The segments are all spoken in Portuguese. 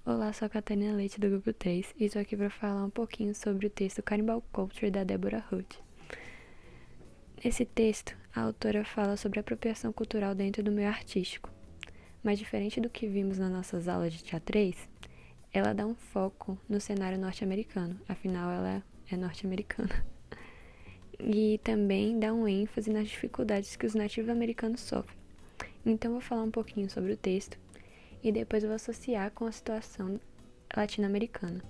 Olá, sou a Catarina Leite do Grupo 3 e estou aqui para falar um pouquinho sobre o texto Cannibal Culture da Deborah Hood. Nesse texto, a autora fala sobre a apropriação cultural dentro do meio artístico, mas diferente do que vimos nas nossas aulas de teatrais, ela dá um foco no cenário norte-americano, afinal ela é norte-americana, e também dá um ênfase nas dificuldades que os nativos americanos sofrem. Então vou falar um pouquinho sobre o texto e depois vou associar com a situação latino-americana.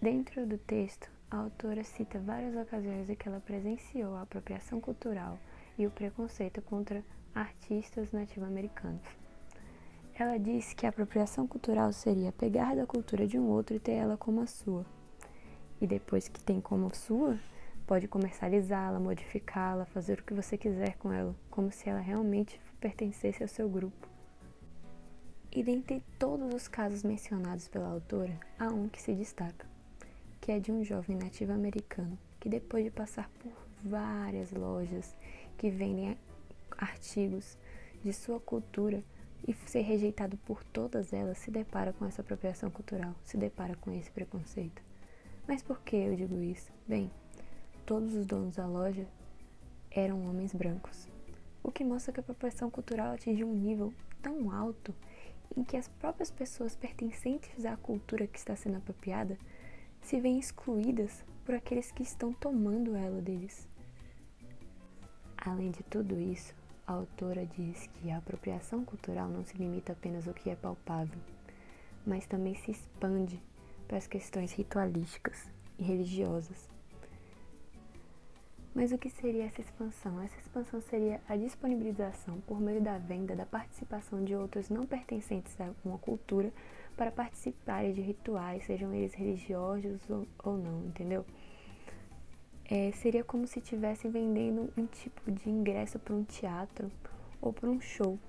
Dentro do texto, a autora cita várias ocasiões em que ela presenciou a apropriação cultural e o preconceito contra artistas nativo-americanos. Ela diz que a apropriação cultural seria pegar da cultura de um outro e ter ela como a sua. E depois que tem como sua, pode comercializá-la, modificá-la, fazer o que você quiser com ela, como se ela realmente pertencesse ao seu grupo. E dentre todos os casos mencionados pela autora, há um que se destaca, que é de um jovem nativo americano que, depois de passar por várias lojas que vendem artigos de sua cultura e ser rejeitado por todas elas, se depara com essa apropriação cultural, se depara com esse preconceito. Mas por que eu digo isso? Bem, todos os donos da loja eram homens brancos, o que mostra que a apropriação cultural atingiu um nível tão alto em que as próprias pessoas pertencentes à cultura que está sendo apropriada se veem excluídas por aqueles que estão tomando ela deles. Além de tudo isso, a autora diz que a apropriação cultural não se limita apenas ao que é palpável, mas também se expande para as questões ritualísticas e religiosas. Mas o que seria essa expansão? Essa expansão seria a disponibilização, por meio da venda, da participação de outros não pertencentes a uma cultura para participarem de rituais, sejam eles religiosos ou não, entendeu? Seria como se estivessem vendendo um tipo de ingresso para um teatro ou para um show.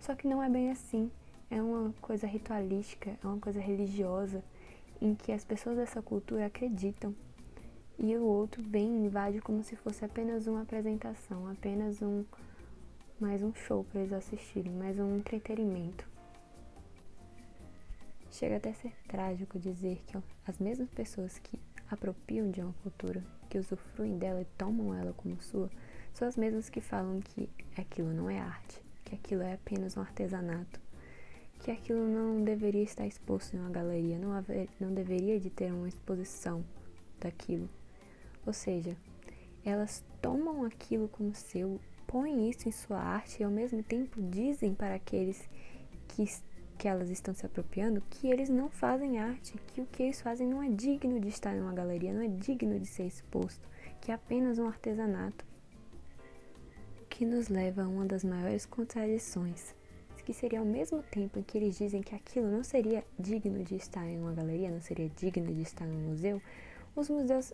Só que não é bem assim. É uma coisa ritualística, é uma coisa religiosa, em que as pessoas dessa cultura acreditam. E o outro vem e invade como se fosse apenas uma apresentação, mais um show para eles assistirem, mais um entretenimento. Chega até a ser trágico dizer que as mesmas pessoas que apropriam de uma cultura, que usufruem dela e tomam ela como sua, são as mesmas que falam que aquilo não é arte, que aquilo é apenas um artesanato, que aquilo não deveria estar exposto em uma galeria, não deveria de ter uma exposição daquilo. Ou seja, elas tomam aquilo como seu, põem isso em sua arte e ao mesmo tempo dizem para aqueles que elas estão se apropriando que eles não fazem arte, que o que eles fazem não é digno de estar em uma galeria, não é digno de ser exposto, que é apenas um artesanato. O que nos leva a uma das maiores contradições, que seria ao mesmo tempo em que eles dizem que aquilo não seria digno de estar em uma galeria, não seria digno de estar em um museu, os museus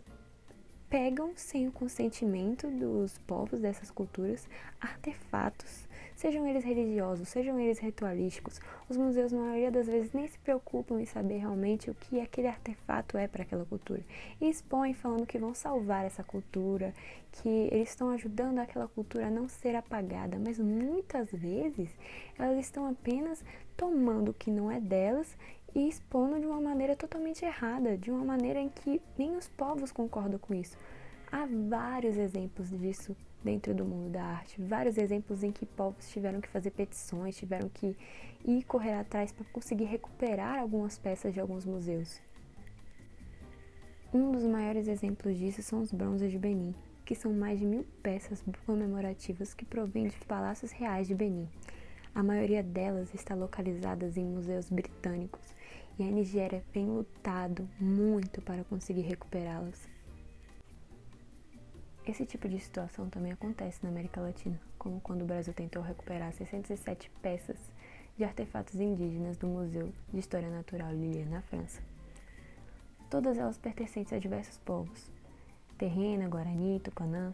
pegam, sem o consentimento dos povos dessas culturas, artefatos, sejam eles religiosos, sejam eles ritualísticos. Os museus, na maioria das vezes, nem se preocupam em saber realmente o que aquele artefato é para aquela cultura. E expõem falando que vão salvar essa cultura, que eles estão ajudando aquela cultura a não ser apagada, mas muitas vezes elas estão apenas tomando o que não é delas e expondo de uma maneira totalmente errada, de uma maneira em que nem os povos concordam com isso. Há vários exemplos disso dentro do mundo da arte, vários exemplos em que povos tiveram que fazer petições, tiveram que ir correr atrás para conseguir recuperar algumas peças de alguns museus. Um dos maiores exemplos disso são os bronzes de Benin, que são mais de 1000 peças comemorativas que provêm de palácios reais de Benin. A maioria delas está localizada em museus britânicos e a Nigéria tem lutado muito para conseguir recuperá-las. Esse tipo de situação também acontece na América Latina, como quando o Brasil tentou recuperar 607 peças de artefatos indígenas do Museu de História Natural Lille, na França. Todas elas pertencentes a diversos povos, Terrena, Guarani, Tucanã.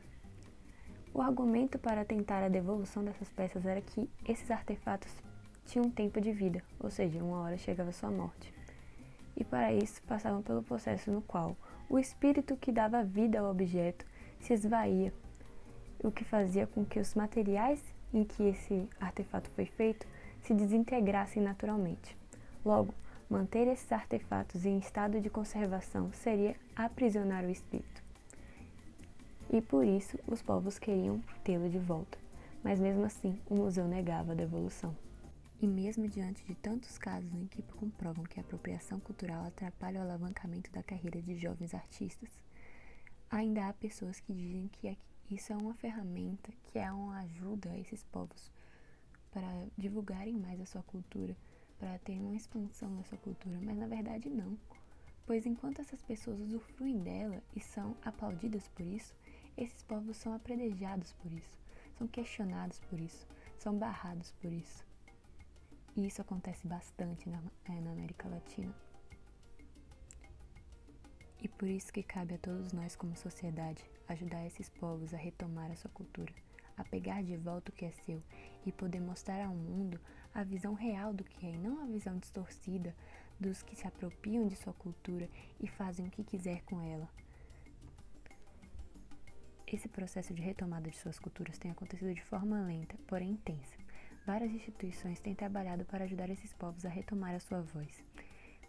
O argumento para tentar a devolução dessas peças era que esses artefatos tinham um tempo de vida, ou seja, uma hora chegava sua morte. E para isso passavam pelo processo no qual o espírito que dava vida ao objeto se esvaía, o que fazia com que os materiais em que esse artefato foi feito se desintegrassem naturalmente. Logo, manter esses artefatos em estado de conservação seria aprisionar o espírito. E por isso os povos queriam tê-lo de volta, mas mesmo assim o museu negava a devolução. E mesmo diante de tantos casos em que comprovam que a apropriação cultural atrapalha o alavancamento da carreira de jovens artistas, ainda há pessoas que dizem que isso é uma ferramenta, que é uma ajuda a esses povos para divulgarem mais a sua cultura, para terem uma expansão da sua cultura, mas na verdade não. Pois enquanto essas pessoas usufruem dela e são aplaudidas por isso, esses povos são apredejados por isso, são questionados por isso, são barrados por isso. E isso acontece bastante na América Latina. E por isso que cabe a todos nós como sociedade ajudar esses povos a retomar a sua cultura, a pegar de volta o que é seu e poder mostrar ao mundo a visão real do que é e não a visão distorcida dos que se apropriam de sua cultura e fazem o que quiser com ela. Esse processo de retomada de suas culturas tem acontecido de forma lenta, porém intensa. Várias instituições têm trabalhado para ajudar esses povos a retomar a sua voz,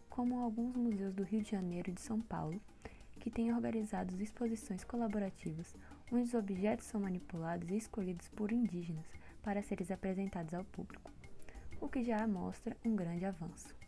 como alguns museus do Rio de Janeiro e de São Paulo, que têm organizado exposições colaborativas, onde os objetos são manipulados e escolhidos por indígenas para serem apresentados ao público, o que já mostra um grande avanço.